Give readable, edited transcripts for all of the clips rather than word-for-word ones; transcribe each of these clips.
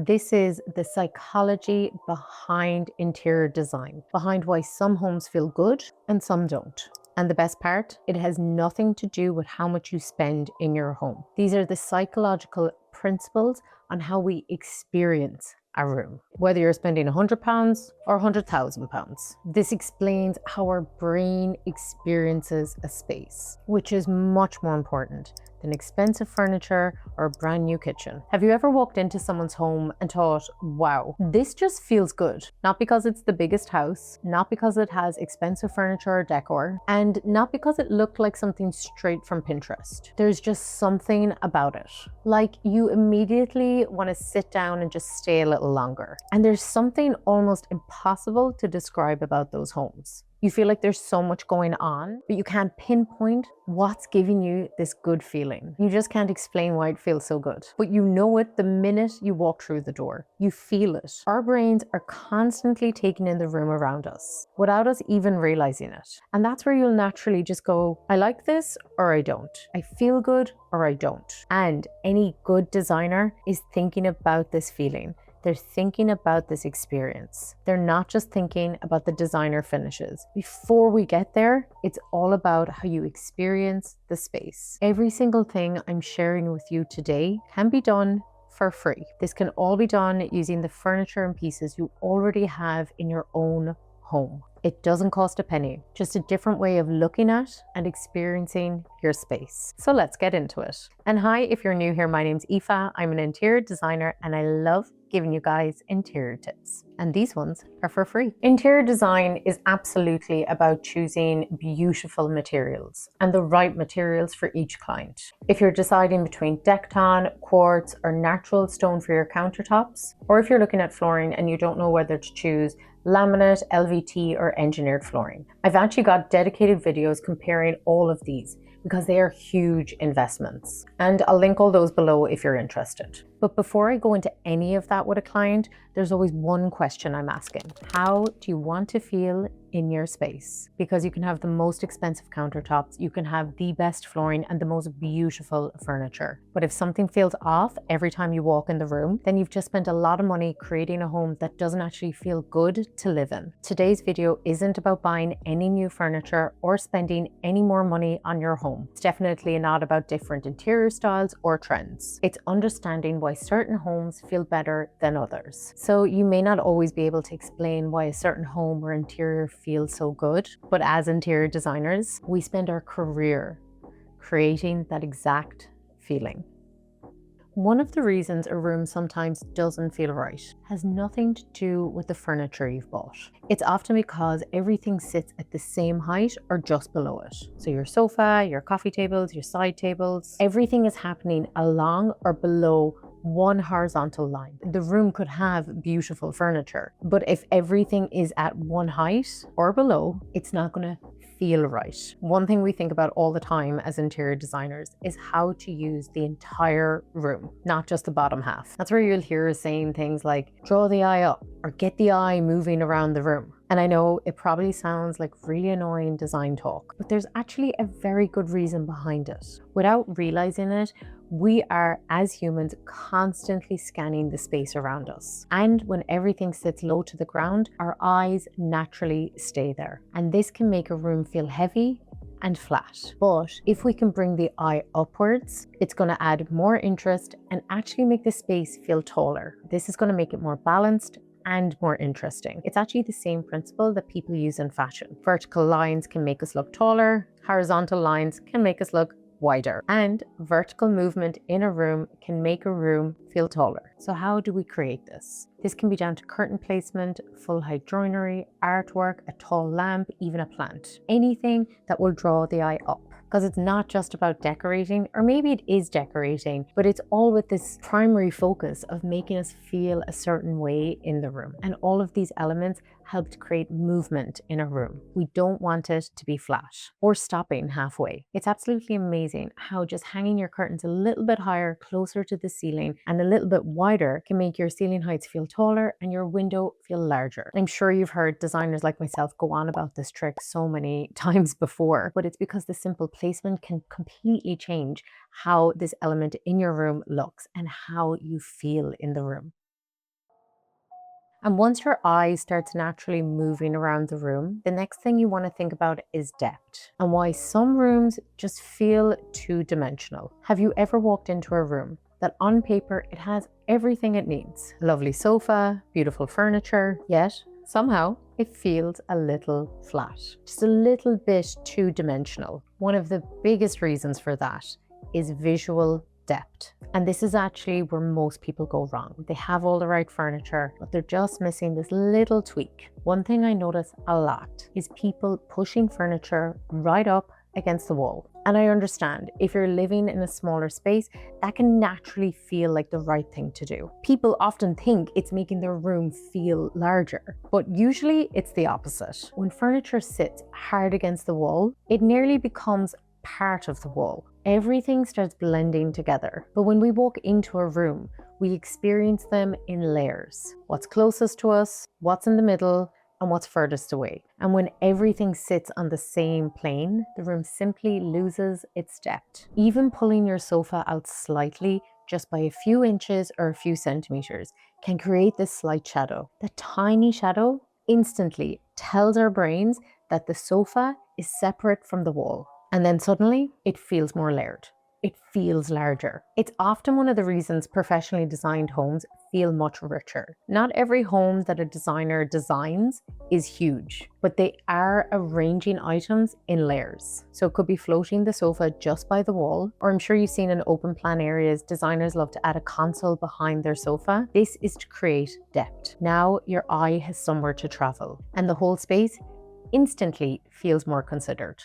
This is the psychology behind interior design, behind why some homes feel good and some don't. And the best part, it has nothing to do with how much you spend in your home. These are the psychological principles on how we experience a room, whether you're spending £100 or £100,000. This explains how our brain experiences a space, which is much more important than expensive furniture or a brand new kitchen. Have you ever walked into someone's home and thought, wow, this just feels good? Not because it's the biggest house, not because it has expensive furniture or decor, and not because it looked like something straight from Pinterest. There's just something about it. Like you immediately want to sit down and just stay a little longer. And there's something almost impossible to describe about those homes. You feel like there's so much going on, but you can't pinpoint what's giving you this good feeling. You just can't explain why it feels so good, but you know it the minute you walk through the door. You feel it. Our brains are constantly taking in the room around us without us even realizing it. And that's where you'll naturally just go, I like this or I don't. I feel good or I don't. And any good designer is thinking about this feeling. They're thinking about this experience. They're not just thinking about the designer finishes. Before we get there, it's all about how you experience the space. Every single thing I'm sharing with you today can be done for free. This can all be done using the furniture and pieces you already have in your own home. It doesn't cost a penny, just a different way of looking at and experiencing your space. So let's get into it. And hi, if you're new here, my name's Aoife. I'm an interior designer and I love giving you guys interior tips. And these ones are for free. Interior design is absolutely about choosing beautiful materials and the right materials for each client. If you're deciding between Dekton, Quartz, or natural stone for your countertops, or if you're looking at flooring and you don't know whether to choose laminate, LVT, or engineered flooring. I've actually got dedicated videos comparing all of these because they are huge investments. And I'll link all those below if you're interested. But before I go into any of that with a client, there's always one question I'm asking. How do you want to feel in your space? Because you can have the most expensive countertops, you can have the best flooring and the most beautiful furniture. But if something feels off every time you walk in the room, then you've just spent a lot of money creating a home that doesn't actually feel good to live in. Today's video isn't about buying any new furniture or spending any more money on your home. It's definitely not about different interior styles or trends. It's understanding why certain homes feel better than others. So you may not always be able to explain why a certain home or interior feels so good, but as interior designers, we spend our career creating that exact feeling. One of the reasons a room sometimes doesn't feel right has nothing to do with the furniture you've bought. It's often because everything sits at the same height or just below it. So your sofa, your coffee tables, your side tables, everything is happening along or below one horizontal line. The room could have beautiful furniture, but if everything is at one height or below, it's not going to feel right. One thing we think about all the time as interior designers is how to use the entire room, not just the bottom half. That's where you'll hear us saying things like draw the eye up or get the eye moving around the room. And I know it probably sounds like really annoying design talk, but there's actually a very good reason behind it. Without realizing it, we are, as humans, constantly scanning the space around us. And when everything sits low to the ground, our eyes naturally stay there. And this can make a room feel heavy and flat. But if we can bring the eye upwards, it's going to add more interest and actually make the space feel taller. This is going to make it more balanced and more interesting. It's actually the same principle that people use in fashion. Vertical lines can make us look taller, horizontal lines can make us look wider, and vertical movement in a room can make a room feel taller. So how do we create this? This can be down to curtain placement, full height joinery, artwork, a tall lamp, even a plant. Anything that will draw the eye up. Because it's not just about decorating, or maybe it is decorating, but it's all with this primary focus of making us feel a certain way in the room. And all of these elements help to create movement in a room. We don't want it to be flat or stopping halfway. It's absolutely amazing how just hanging your curtains a little bit higher, closer to the ceiling, and a little bit wider can make your ceiling heights feel taller and your window feel larger. I'm sure you've heard designers like myself go on about this trick so many times before, but it's because the simple placement can completely change how this element in your room looks and how you feel in the room. And once your eye starts naturally moving around the room, the next thing you want to think about is depth and why some rooms just feel two-dimensional. Have you ever walked into a room that on paper it has everything it needs? A lovely sofa, beautiful furniture, yet somehow it feels a little flat, just a little bit two-dimensional. One of the biggest reasons for that is visual depth. And this is actually where most people go wrong. They have all the right furniture, but they're just missing this little tweak. One thing I notice a lot is people pushing furniture right up against the wall. And I understand if you're living in a smaller space, that can naturally feel like the right thing to do. People often think it's making their room feel larger, but usually it's the opposite. When furniture sits hard against the wall, it nearly becomes part of the wall. Everything starts blending together. But when we walk into a room, we experience them in layers. What's closest to us, what's in the middle, and what's furthest away. And when everything sits on the same plane, the room simply loses its depth. Even pulling your sofa out slightly, just by a few inches or a few centimeters, can create this slight shadow. The tiny shadow instantly tells our brains that the sofa is separate from the wall. And then suddenly it feels more layered. It feels larger. It's often one of the reasons professionally designed homes feel much richer. Not every home that a designer designs is huge, but they are arranging items in layers. So it could be floating the sofa just by the wall, or I'm sure you've seen in open plan areas, designers love to add a console behind their sofa. This is to create depth. Now your eye has somewhere to travel, and the whole space instantly feels more considered.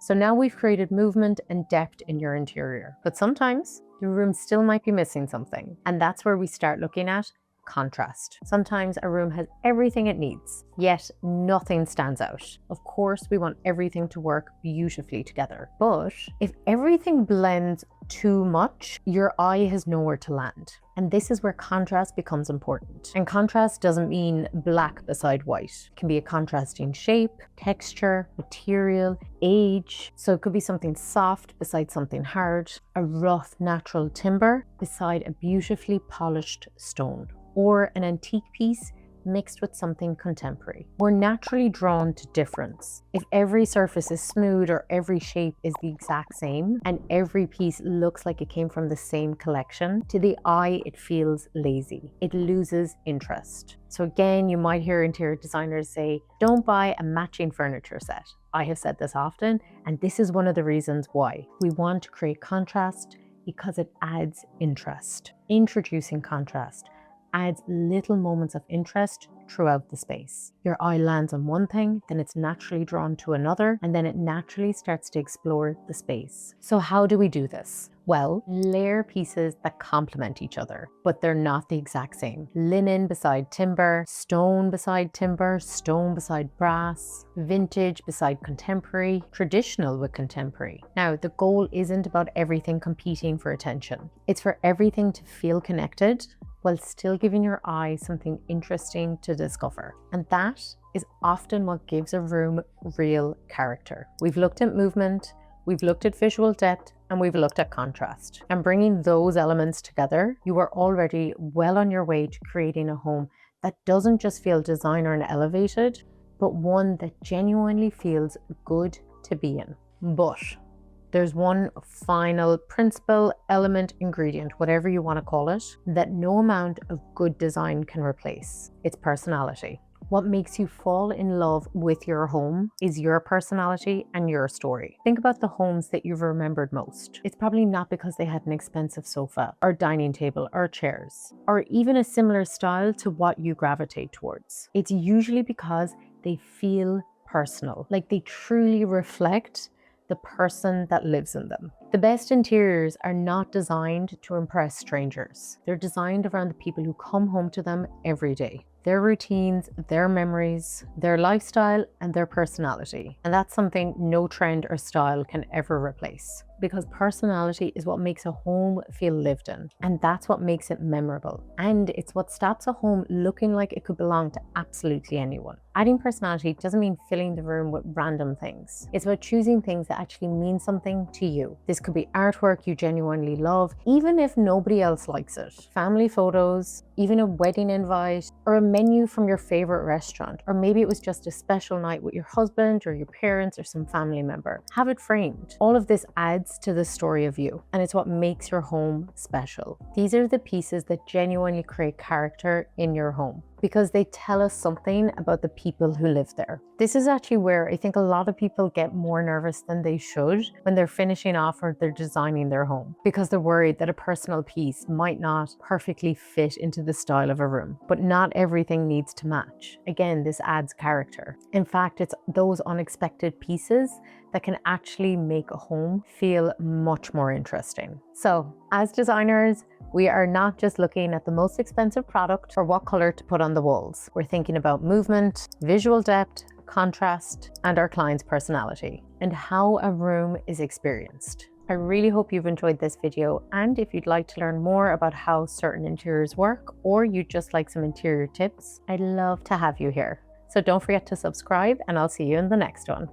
So now we've created movement and depth in your interior, but sometimes the room still might be missing something. And that's where we start looking at contrast. Sometimes a room has everything it needs, yet nothing stands out. Of course, we want everything to work beautifully together. But if everything blends too much, your eye has nowhere to land. And this is where contrast becomes important. And contrast doesn't mean black beside white. It can be a contrasting shape, texture, material, age. So it could be something soft beside something hard, a rough natural timber beside a beautifully polished stone, or an antique piece mixed with something contemporary. We're naturally drawn to difference. If every surface is smooth or every shape is the exact same and every piece looks like it came from the same collection, to the eye it feels lazy. It loses interest. So again, you might hear interior designers say, don't buy a matching furniture set. I have said this often, and this is one of the reasons why. We want to create contrast because it adds interest. Introducing contrast adds little moments of interest throughout the space. Your eye lands on one thing, then it's naturally drawn to another, and then it naturally starts to explore the space. So how do we do this? Well, layer pieces that complement each other, but they're not the exact same. Linen beside timber, stone beside timber, stone beside brass, vintage beside contemporary, traditional with contemporary. Now, the goal isn't about everything competing for attention. It's for everything to feel connected while still giving your eye something interesting to discover. And that is often what gives a room real character. We've looked at movement, we've looked at visual depth, and we've looked at contrast. And bringing those elements together, you are already well on your way to creating a home that doesn't just feel designer and elevated, but one that genuinely feels good to be in. But there's one final principle, element, ingredient, whatever you want to call it, that no amount of good design can replace. It's personality. What makes you fall in love with your home is your personality and your story. Think about the homes that you've remembered most. It's probably not because they had an expensive sofa or dining table or chairs, or even a similar style to what you gravitate towards. It's usually because they feel personal, like they truly reflect the person that lives in them. The best interiors are not designed to impress strangers. They're designed around the people who come home to them every day. Their routines, their memories, their lifestyle, and their personality. And that's something no trend or style can ever replace. Because personality is what makes a home feel lived in. And that's what makes it memorable. And it's what stops a home looking like it could belong to absolutely anyone. Adding personality doesn't mean filling the room with random things. It's about choosing things that actually mean something to you. This This could be artwork you genuinely love, even if nobody else likes it. Family photos, even a wedding invite, or a menu from your favorite restaurant. Or maybe it was just a special night with your husband or your parents or some family member. Have it framed. All of this adds to the story of you, and it's what makes your home special. These are the pieces that genuinely create character in your home, because they tell us something about the people who live there. This is actually where I think a lot of people get more nervous than they should when they're finishing off or they're designing their home, because they're worried that a personal piece might not perfectly fit into the style of a room. But not everything needs to match. Again, this adds character. In fact, it's those unexpected pieces that can actually make a home feel much more interesting. So, as designers, we are not just looking at the most expensive product or what color to put on the walls. We're thinking about movement, visual depth, contrast, and our client's personality, and how a room is experienced. I really hope you've enjoyed this video, and if you'd like to learn more about how certain interiors work, or you'd just like some interior tips, I'd love to have you here. So don't forget to subscribe, and I'll see you in the next one.